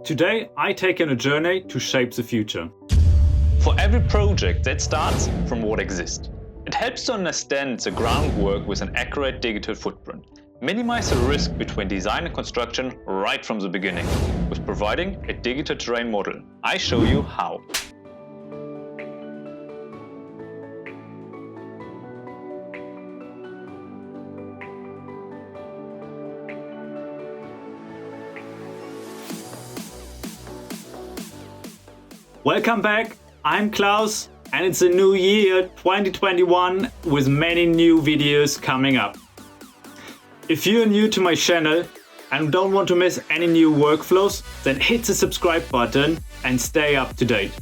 Today I take on a journey to shape the future. For every project that starts from what exists. It helps to understand the groundwork with an accurate digital footprint. Minimize the risk between design and construction right from the beginning with providing a digital terrain model. I show you how. Welcome back, I'm Klaus and it's a new year 2021 with many new videos coming up. If you're new to my channel and don't want to miss any new workflows, then hit the subscribe button and stay up to date.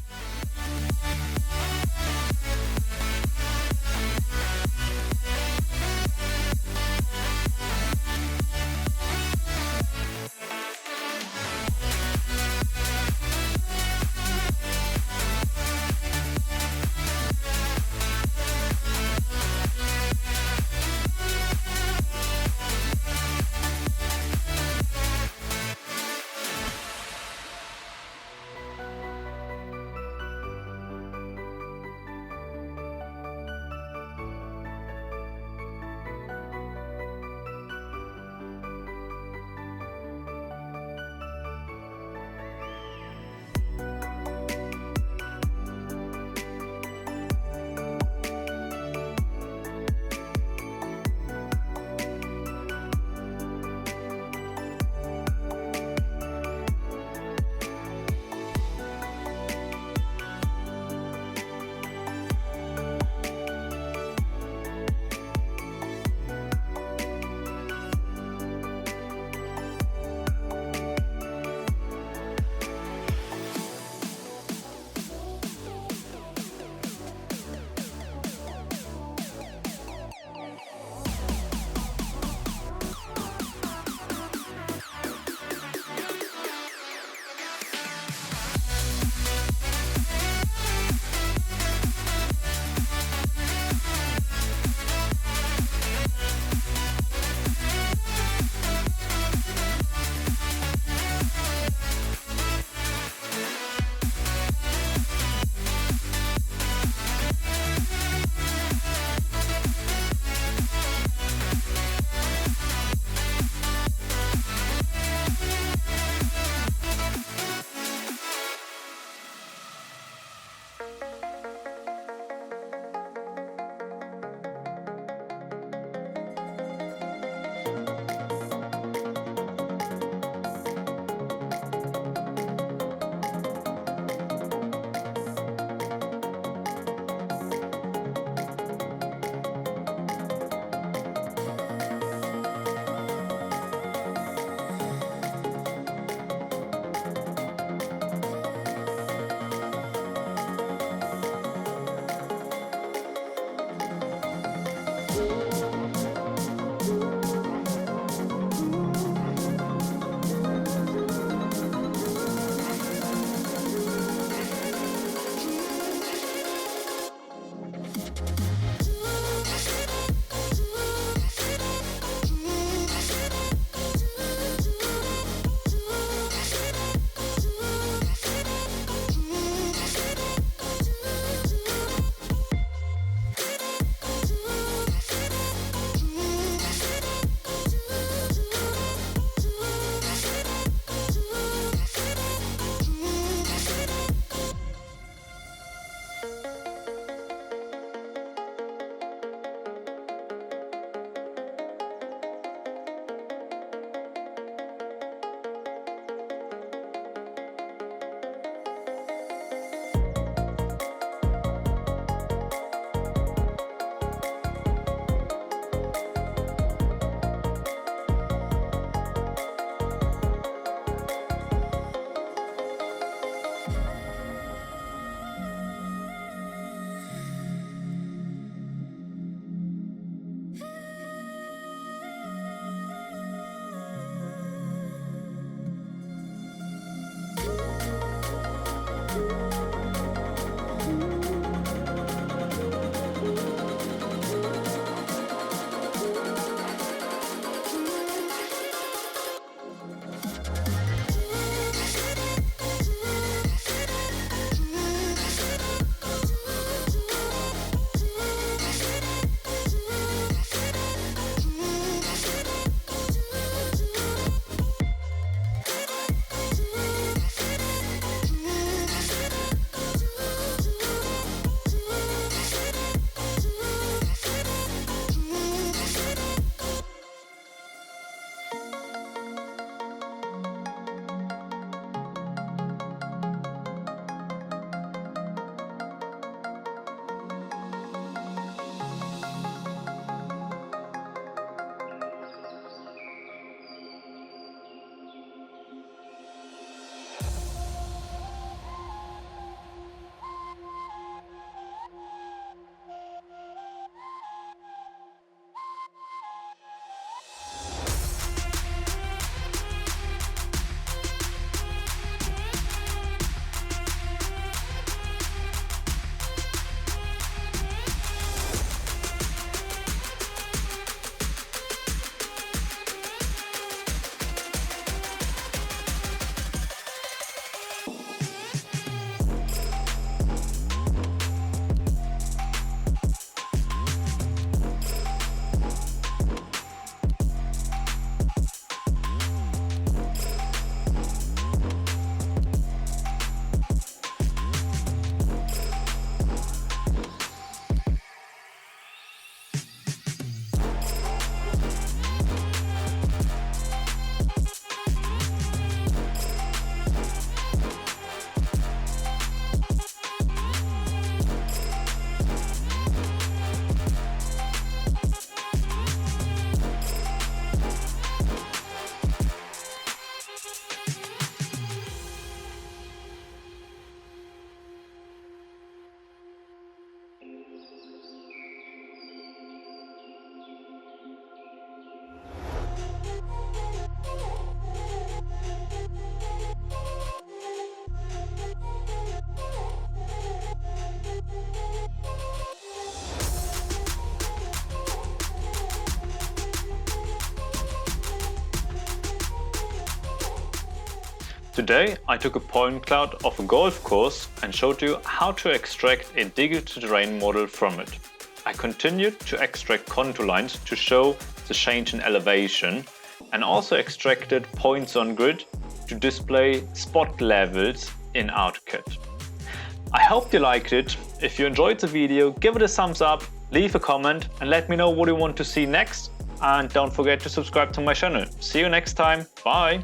Today I took a point cloud of a golf course and showed you how to extract a digital terrain model from it. I continued to extract contour lines to show the change in elevation, and also extracted points on grid to display spot levels in AutoCAD. I hope you liked it. If you enjoyed the video, give it a thumbs up, leave a comment and let me know what you want to see next. And don't forget to subscribe to my channel. See you next time. Bye!